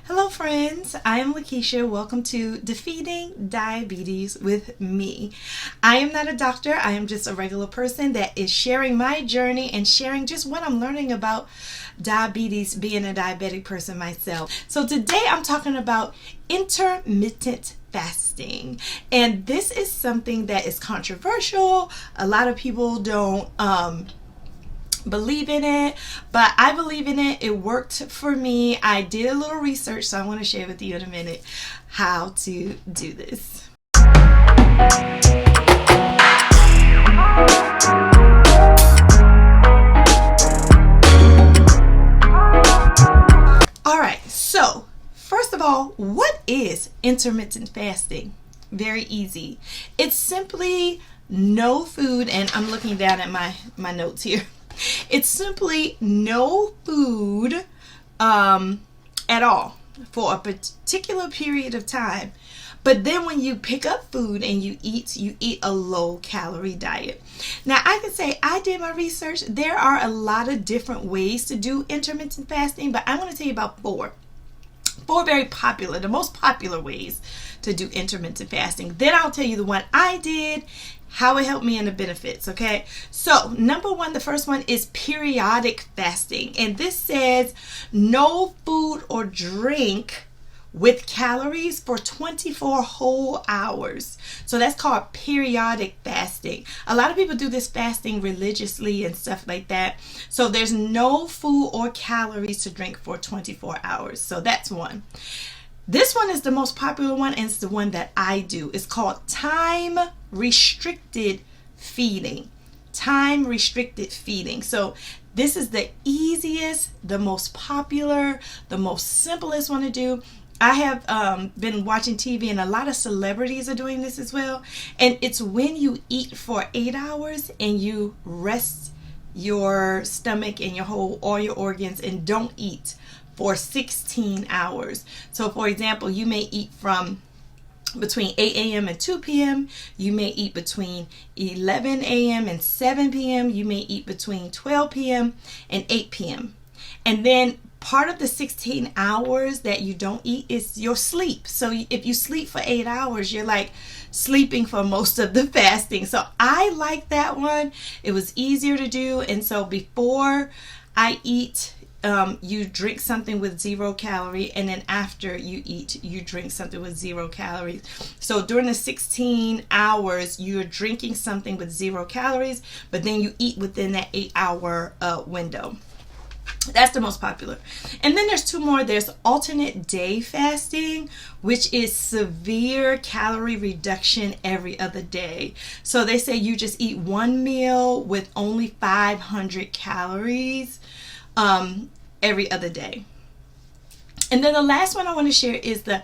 Hello friends, I am Lakisha. Welcome to Defeating Diabetes with me. I am not a doctor, I am just a regular person that is sharing my journey and sharing just what I'm learning about diabetes, being a diabetic person myself. So today I'm talking about intermittent fasting, and this is something that is controversial. A lot of people don't believe in it, but I believe in it. It worked for me. I did a little research, so I want to share with you in a minute how to do this. All right, so first of all, what is intermittent fasting? Very easy. It's simply no food, and I'm looking down at my notes here. It's simply no food at all for a particular period of time. But then when you pick up food and you eat a low calorie diet. Now I can say I did my research. There are a lot of different ways to do intermittent fasting, but I'm going to tell you about four very popular, the most popular ways to do intermittent fasting. Then I'll tell you the one I did, how it helped me, and the benefits. Okay, so number one, the first one is periodic fasting, and this says no food or drink with calories for 24 whole hours. So that's called periodic fasting. A lot of people do this fasting religiously and stuff like that. So there's no food or calories to drink for 24 hours. So that's one. This one is the most popular one, and it's the one that I do. It's called time restricted feeding. Time restricted feeding. So this is the easiest, the most popular, the most simplest one to do. I have been watching TV, and a lot of celebrities are doing this as well. And it's when you eat for 8 hours and you rest your stomach and all your organs, and don't eat for 16 hours. So for example, you may eat from between 8 a.m. and 2 p.m. You may eat between 11 a.m. and 7 p.m. You may eat between 12 p.m. and 8 p.m. And then part of the 16 hours that you don't eat is your sleep. So if you sleep for 8 hours, you're like sleeping for most of the fasting. So I like that one. It was easier to do. And so before I eat, you drink something with 0 calorie, and then after you eat, you drink something with 0 calories. So during the 16 hours, you're drinking something with 0 calories, but then you eat within that 8-hour window. That's the most popular. And then there's two more. There's alternate day fasting, which is severe calorie reduction every other day. So they say you just eat one meal with only 500 calories every other day. And then the last one I want to share is the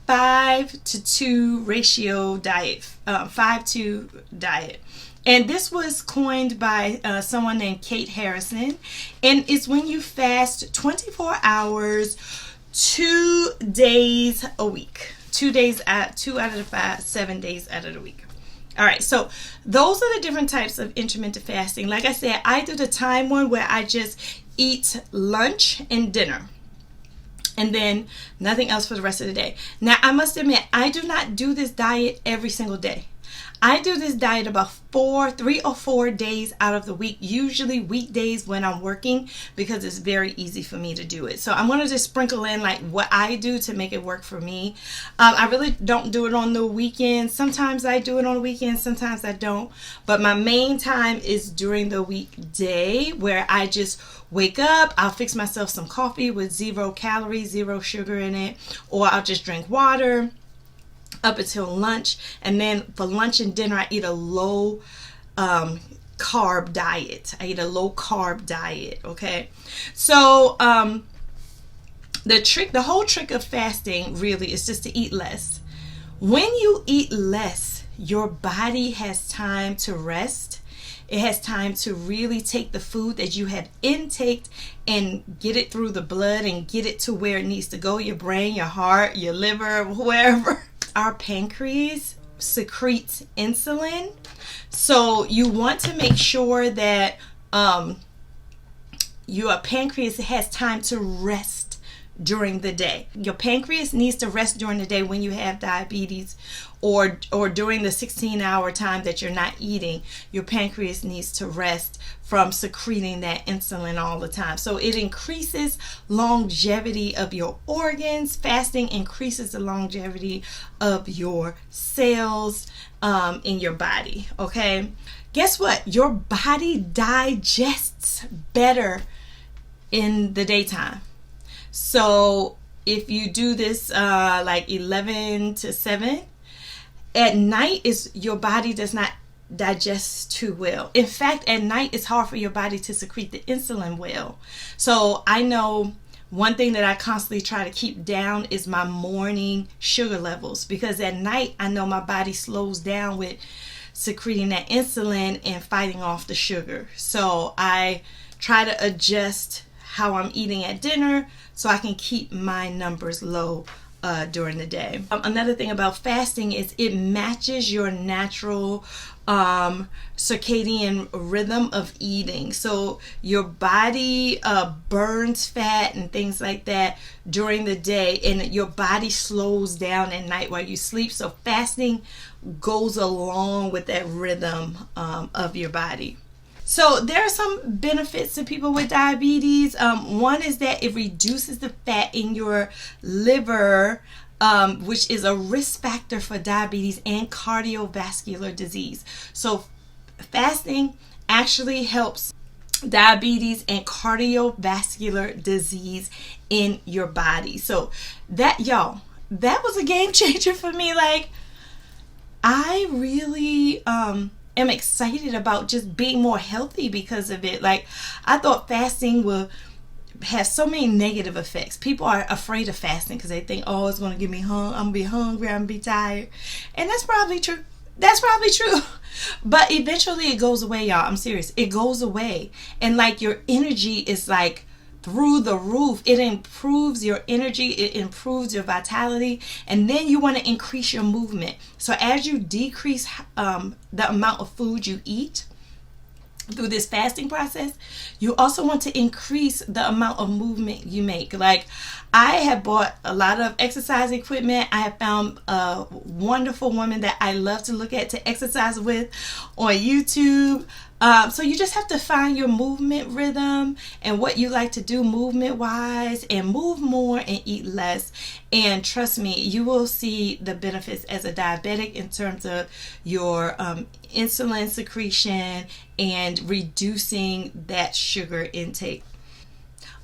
5-to-2 ratio diet, 5-2 diet. And this was coined by someone named Kate Harrison. And it's when you fast 24 hours, 2 days a week. 2 out of the 5, 7 days out of the week. All right, so those are the different types of intermittent fasting. Like I said, I do the time one where I just eat lunch and dinner, and then nothing else for the rest of the day. Now, I must admit, I do not do this diet every single day. I do this diet about 3 or 4 days out of the week, usually weekdays when I'm working, because it's very easy for me to do it. So I'm going to just sprinkle in like what I do to make it work for me. I really don't do it on the weekends. Sometimes I do it on the weekends, sometimes I don't. But my main time is during the weekday, where I just wake up, I'll fix myself some coffee with 0 calories, 0 sugar in it, or I'll just drink water up until lunch. And then for lunch and dinner, I eat a low carb diet. Okay, so the whole trick of fasting really is just to eat less. When you eat less, your body has time to rest. It has time to really take the food that you have intaked and get it through the blood and get it to where it needs to go, your brain, your heart, your liver, wherever. Our pancreas secretes insulin. So you want to make sure that your pancreas has time to rest during the day. Your pancreas needs to rest during the day when you have diabetes, or during the 16-hour time that you're not eating. Your pancreas needs to rest from secreting that insulin all the time. So it increases longevity of your organs. Fasting increases the longevity of your cells in your body. Okay, guess what? Your body digests better in the daytime. So if you do this like 11 to 7, at night your body does not digest too well. In fact, at night it's hard for your body to secrete the insulin well. So I know one thing that I constantly try to keep down is my morning sugar levels, because at night I know my body slows down with secreting that insulin and fighting off the sugar. So I try to adjust how I'm eating at dinner so I can keep my numbers low during the day. Another thing about fasting is it matches your natural circadian rhythm of eating. So your body burns fat and things like that during the day, and your body slows down at night while you sleep. So fasting goes along with that rhythm of your body. So there are some benefits to people with diabetes. One is that it reduces the fat in your liver, which is a risk factor for diabetes and cardiovascular disease. So fasting actually helps diabetes and cardiovascular disease in your body. So that, y'all, that was a game changer for me. Like, I really am excited about just being more healthy because of it. Like, I thought fasting will have so many negative effects. People are afraid of fasting because they think, oh, it's going to get me I'm going to be hungry, I'm going to be tired. And that's probably true. That's probably true. But eventually it goes away, y'all. I'm serious. It goes away. And like, your energy is like through the roof. It improves your energy, it improves your vitality, and then you want to increase your movement. So as you decrease the amount of food you eat through this fasting process, you also want to increase the amount of movement you make. Like, I have bought a lot of exercise equipment. I have found a wonderful woman that I love to look at to exercise with on YouTube. So you just have to find your movement rhythm and what you like to do movement wise, and move more and eat less. And trust me, you will see the benefits as a diabetic in terms of your insulin secretion and reducing that sugar intake.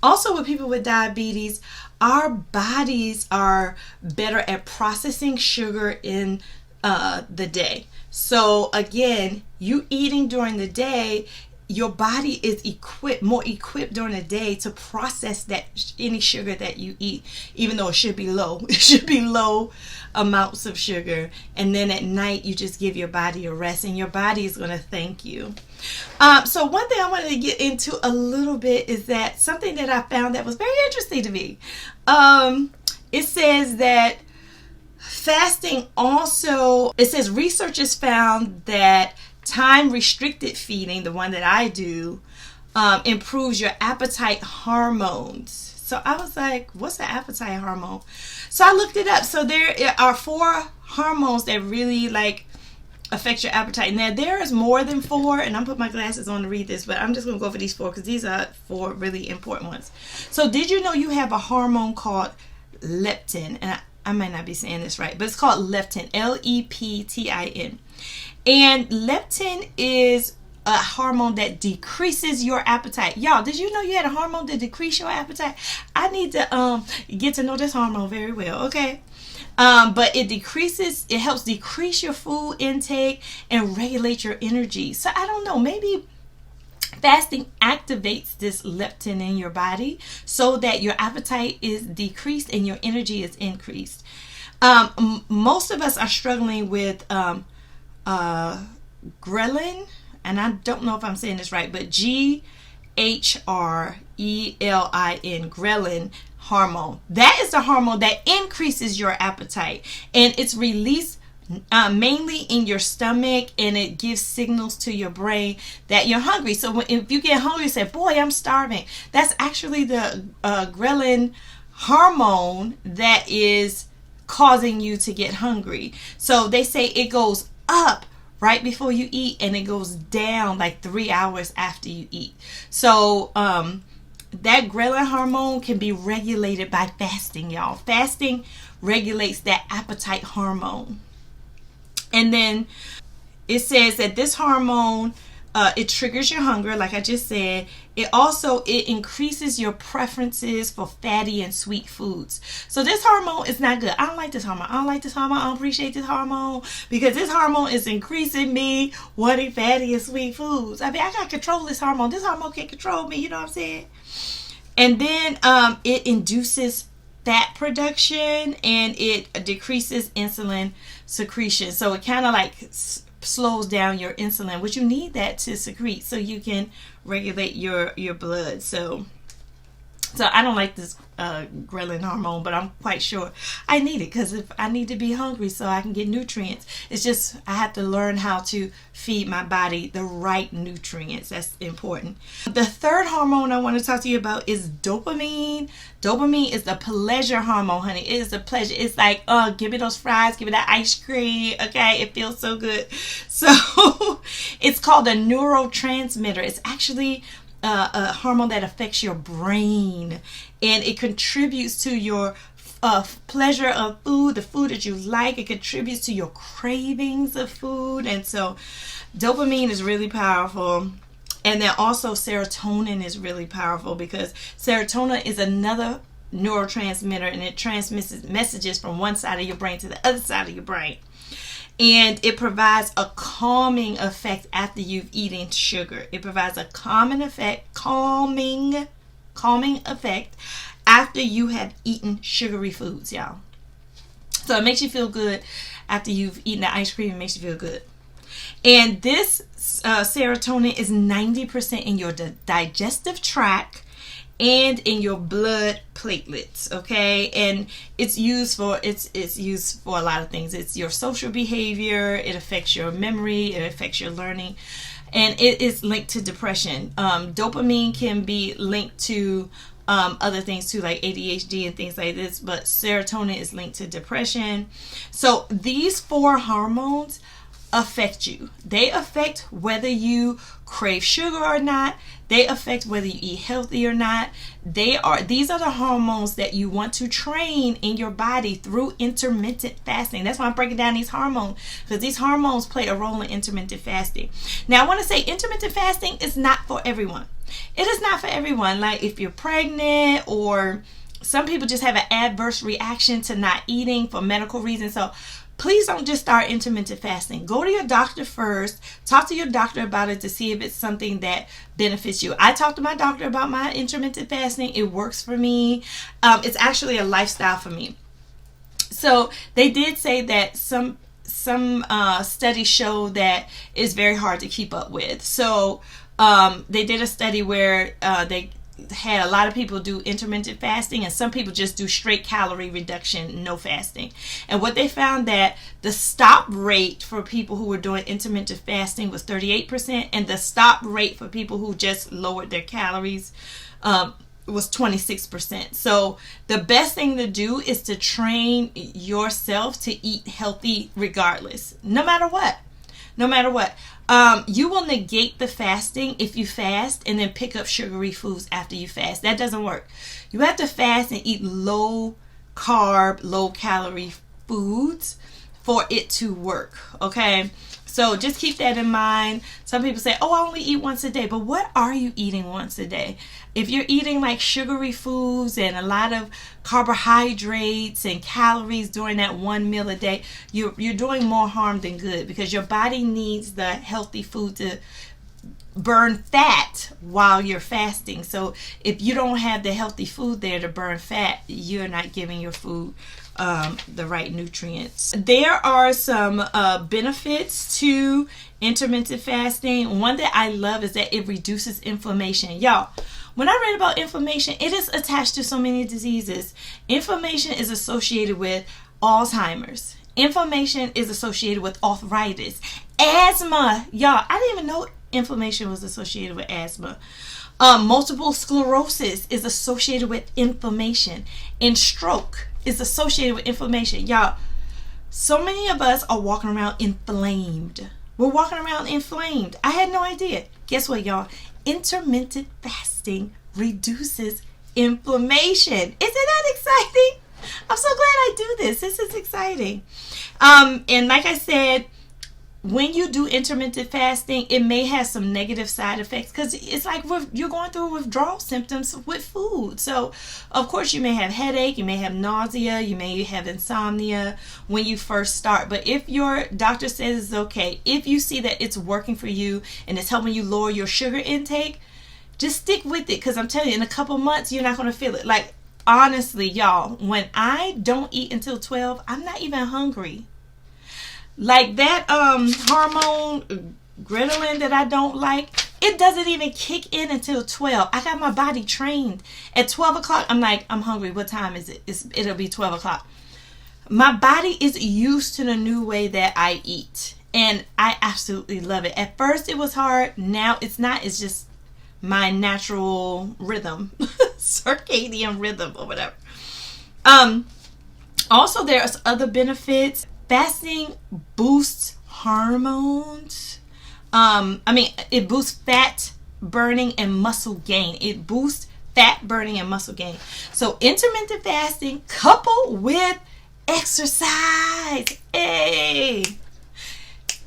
Also, with people with diabetes, our bodies are better at processing sugar in the day. So again, you eating during the day, your body is more equipped during the day to process any sugar that you eat, even though it should be low. It should be low amounts of sugar. And then at night, you just give your body a rest, and your body is going to thank you. So one thing I wanted to get into a little bit is that something that I found that was very interesting to me. It says that fasting also, it says researchers found that time restricted feeding, the one that I do, improves your appetite hormones. So I was like, what's the appetite hormone? So I looked it up. So there are 4 hormones that really affect your appetite. Now there is more than 4, and I'm putting my glasses on to read this, but I'm just going to go for these 4 because these are 4 really important ones. So did you know you have a hormone called leptin? And I might not be saying this right, but it's called leptin, Leptin. And leptin is a hormone that decreases your appetite. Y'all, did you know you had a hormone that decreases your appetite? I need to get to know this hormone very well, okay? But it helps decrease your food intake and regulate your energy. So I don't know, maybe fasting activates this leptin in your body so that your appetite is decreased and your energy is increased. Most of us are struggling with Ghrelin, and I don't know if I'm saying this right, but Ghrelin, Ghrelin hormone. That is the hormone that increases your appetite, and it's released mainly in your stomach, and it gives signals to your brain that you're hungry. So if you get hungry, you say, boy, I'm starving. That's actually the Ghrelin hormone that is causing you to get hungry. So they say it goes up right before you eat and it goes down like 3 hours after you eat. So that ghrelin hormone can be regulated by fasting, y'all. Fasting regulates that appetite hormone. And then it says that this hormone, it triggers your hunger, like I just said. It increases your preferences for fatty and sweet foods. So this hormone is not good. I don't like this hormone. I don't appreciate this hormone, because this hormone is increasing me wanting fatty and sweet foods. I mean, I gotta control this hormone. This hormone can't control me. You know what I'm saying? And then it induces fat production and it decreases insulin secretion. So it kind of like slows down your insulin, which you need that to secrete so you can regulate your blood. So I don't like this ghrelin hormone, but I'm quite sure I need it, because if I need to be hungry so I can get nutrients, it's just I have to learn how to feed my body the right nutrients. That's important. The third hormone I want to talk to you about is dopamine. Dopamine is the pleasure hormone, honey. It is a pleasure. It's like, oh, give me those fries, give me that ice cream. Okay, it feels so good. So it's called a neurotransmitter. It's actually a hormone that affects your brain, and it contributes to your pleasure of food, the food that you like. It contributes to your cravings of food. And so dopamine is really powerful. And then also serotonin is really powerful, because serotonin is another neurotransmitter, and it transmits messages from one side of your brain to the other side of your brain. And it provides a calming effect after you've eaten sugar. It provides a calming effect after you have eaten sugary foods, y'all. So it makes you feel good after you've eaten the ice cream. It makes you feel good. And this serotonin is 90% in your digestive tract and in your blood platelets, okay? And it's used for a lot of things. It's your social behavior, it affects your memory, it affects your learning, and it is linked to depression. Dopamine can be linked to other things too, like ADHD and things like this, but serotonin is linked to depression. So these 4 hormones affect you. They affect whether you crave sugar or not. They affect whether you eat healthy or not. These are the hormones that you want to train in your body through intermittent fasting. That's why I'm breaking down these hormones, because these hormones play a role in intermittent fasting. Now I want to say intermittent fasting is not for everyone. It is not for everyone. Like if you're pregnant, or some people just have an adverse reaction to not eating for medical reasons. So please don't just start intermittent fasting. Go to your doctor first. Talk to your doctor about it to see if it's something that benefits you. I talked to my doctor about my intermittent fasting. It works for me. It's actually a lifestyle for me. So they did say that some studies show that it's very hard to keep up with. So they did a study where they had a lot of people do intermittent fasting, and some people just do straight calorie reduction, no fasting. And what they found, that the stop rate for people who were doing intermittent fasting was 38%, and the stop rate for people who just lowered their calories was 26%. So the best thing to do is to train yourself to eat healthy regardless, no matter what. You will negate the fasting if you fast and then pick up sugary foods after you fast. That doesn't work. You have to fast and eat low carb, low calorie foods for it to work. Okay. So just keep that in mind. Some people say, oh, I only eat once a day. But what are you eating once a day? If you're eating like sugary foods and a lot of carbohydrates and calories during that one meal a day, you're doing more harm than good, because your body needs the healthy food to burn fat while you're fasting. So if you don't have the healthy food there to burn fat, you're not giving your food the right nutrients. There are some benefits to intermittent fasting. One that I love is that it reduces inflammation. Y'all, when I read about inflammation, it is attached to so many diseases. Inflammation is associated with Alzheimer's. Inflammation is associated with arthritis, asthma. Y'all, I didn't even know inflammation was associated with asthma. Multiple sclerosis is associated with inflammation, and stroke is associated with inflammation. Y'all, so many of us are walking around inflamed. We're walking around inflamed. I had no idea. Guess what, y'all? Intermittent fasting reduces inflammation. Isn't that exciting? I'm so glad I do this. This is exciting. And like I said, when you do intermittent fasting, it may have some negative side effects because it's like you're going through withdrawal symptoms with food. So, of course, you may have headache, you may have nausea, you may have insomnia when you first start. But if your doctor says it's okay, if you see that it's working for you and it's helping you lower your sugar intake, just stick with it, because I'm telling you, in a couple months, you're not going to feel it. Like, honestly, y'all, when I don't eat until 12, I'm not even hungry. Like that hormone, Ghrelin, that I don't like, it doesn't even kick in until 12. I got my body trained. At 12 o'clock, I'm like, I'm hungry. What time is it? It'll be 12 o'clock. My body is used to the new way that I eat, and I absolutely love it. At first, it was hard. Now, it's not. It's just my natural rhythm, circadian rhythm or whatever. Also, there's other benefits. Fasting boosts hormones. It boosts fat burning and muscle gain. It boosts fat burning and muscle gain. So intermittent fasting coupled with exercise. Hey,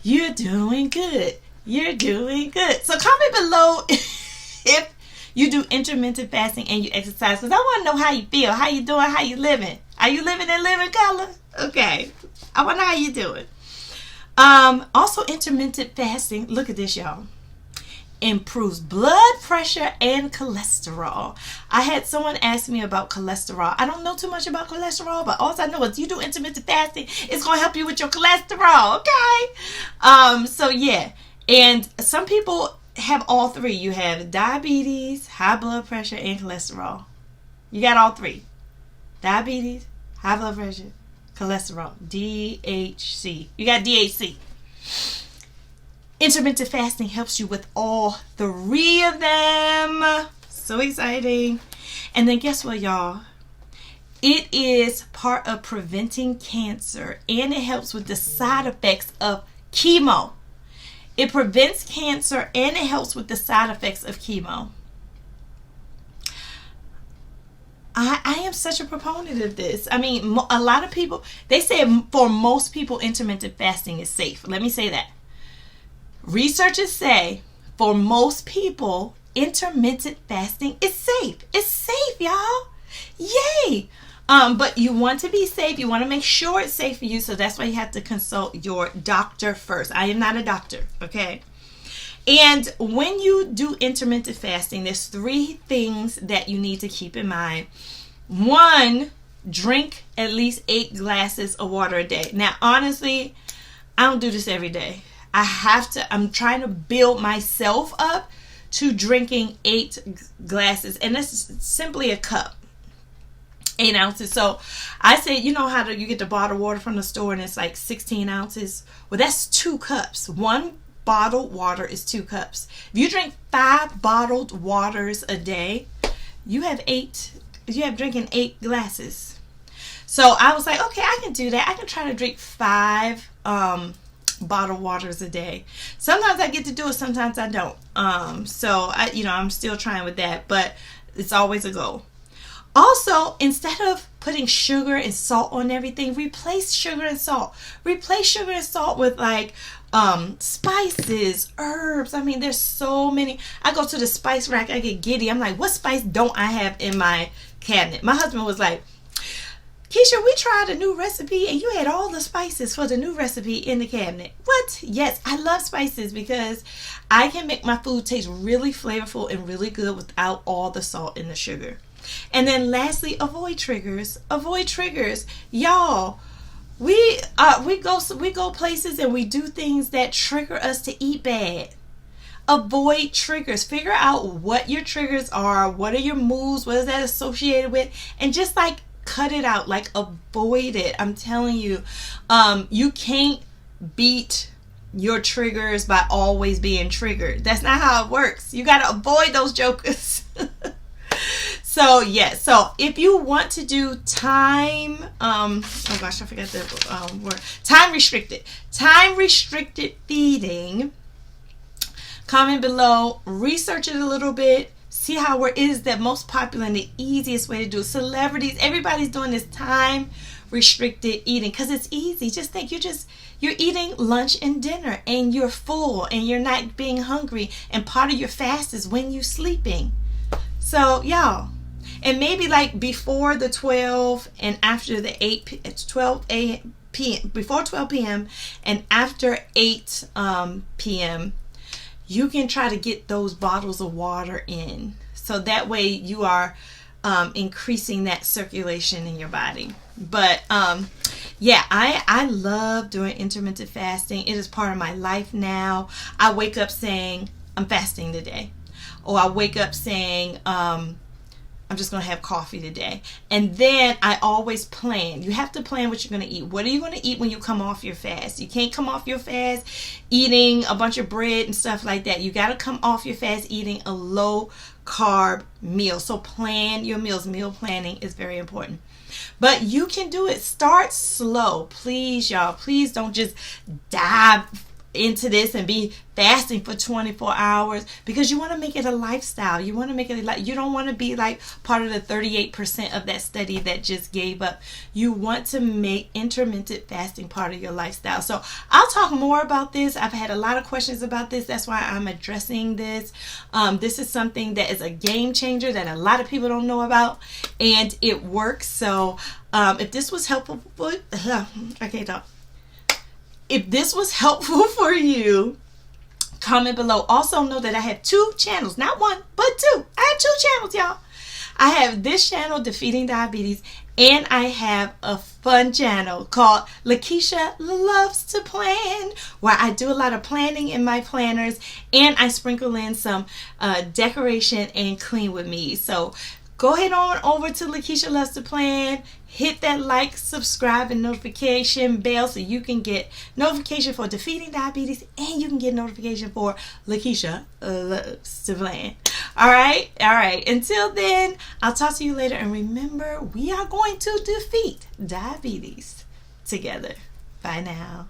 you're doing good. You're doing good. So comment below if you do intermittent fasting and you exercise, because I want to know how you feel, how you doing, how you living. Are you living in living color? Okay. I wonder how you do it. Also, intermittent fasting, look at this, y'all, improves blood pressure and cholesterol. I had someone ask me about cholesterol. I don't know too much about cholesterol, but all I know is you do intermittent fasting, it's going to help you with your cholesterol, okay? So, yeah. And some people have all three. You have diabetes, high blood pressure, and cholesterol. You got all three. Diabetes, high blood pressure, cholesterol, DHC. You got DHC. Intermittent fasting helps you with all three of them. So exciting. And then guess what, y'all? It is part of preventing cancer, and it helps with the side effects of chemo. It prevents cancer, and it helps with the side effects of chemo. I am such a proponent of this. I mean, a lot of people, they say for most people, intermittent fasting is safe. Let me say that. Researchers say for most people, intermittent fasting is safe. It's safe, y'all. Yay. But you want to be safe. You want to make sure it's safe for you. So that's why you have to consult your doctor first. I am not a doctor, okay? And when you do intermittent fasting, there's three things that you need to keep in mind. One, drink at least 8 glasses of water a day. Now, honestly, I don't do this every day. I'm trying to build myself up to drinking 8 glasses. And that's simply a cup. 8 ounces. So I say, you know how you get the bottled water from the store and it's like 16 ounces? Well, that's 2 cups. One bottled water is 2 cups. If you drink 5 bottled waters a day, you have drinking 8 glasses. So I was like, okay, I can do that. I can try to drink 5 bottled waters a day. Sometimes I get to do it, sometimes I don't. So I'm still trying with that, but it's always a goal. Also, instead of putting sugar and salt on everything, replace sugar and salt. Replace sugar and salt with like spices, herbs. I mean, there's so many. I go to the spice rack, I get giddy. I'm like, what spice don't I have in my cabinet? My husband was like, Keisha, we tried a new recipe and you had all the spices for the new recipe in the cabinet. What? Yes, I love spices because I can make my food taste really flavorful and really good without all the salt and the sugar. And then lastly, avoid triggers. Avoid triggers. Y'all, we go places and we do things that trigger us to eat bad. Avoid triggers. Figure out what your triggers are. What are your moods? What is that associated with? And just like cut it out. Like avoid it. I'm telling you, you can't beat your triggers by always being triggered. That's not how it works. You got to avoid those jokers. So yes, so if you want to do time, oh gosh, I forgot the word. Time restricted feeding. Comment below, research it a little bit, see how it is that most popular and the easiest way to do it. Celebrities, everybody's doing this time restricted eating because it's easy. Just think you're eating lunch and dinner and you're full and you're not being hungry, and part of your fast is when you're sleeping. So y'all, and maybe like before the 12 and after the 12 p.m. before 12 p.m. and after 8 p.m. you can try to get those bottles of water in, so that way you are increasing that circulation in your body. But yeah, I love doing intermittent fasting. It is part of my life now. I wake up saying I'm fasting today, or I wake up saying I'm just going to have coffee today. And then I always plan. You have to plan what you're going to eat. What are you going to eat when you come off your fast? You can't come off your fast eating a bunch of bread and stuff like that. You got to come off your fast eating a low carb meal. So plan your meals. Meal planning is very important. But you can do it. Start slow. Please, y'all. Please don't just dive into this and be fasting for 24 hours, because you want to make it a lifestyle. You want to make it you don't want to be like part of the 38% of that study that just gave up. You want to make intermittent fasting part of your lifestyle. So I'll talk more about this. I've had a lot of questions about this. That's why I'm addressing this. This is something that is a game changer that a lot of people don't know about, and it works. So if this was helpful I can't talk. If this was helpful for you, comment below. Also know that I have 2 channels, not 1, but 2. I have 2 channels, y'all. I have this channel, Defeating Diabetes, and I have a fun channel called Lakisha Loves to Plan, where I do a lot of planning in my planners, and I sprinkle in some decoration and clean with me. So go ahead on over to Lakisha Loves to Plan. Hit that like, subscribe, and notification bell so you can get notification for Defeating Diabetes, and you can get notification for Lakisha Loves to Plan. All right. Until then, I'll talk to you later. And remember, we are going to defeat diabetes together. Bye now.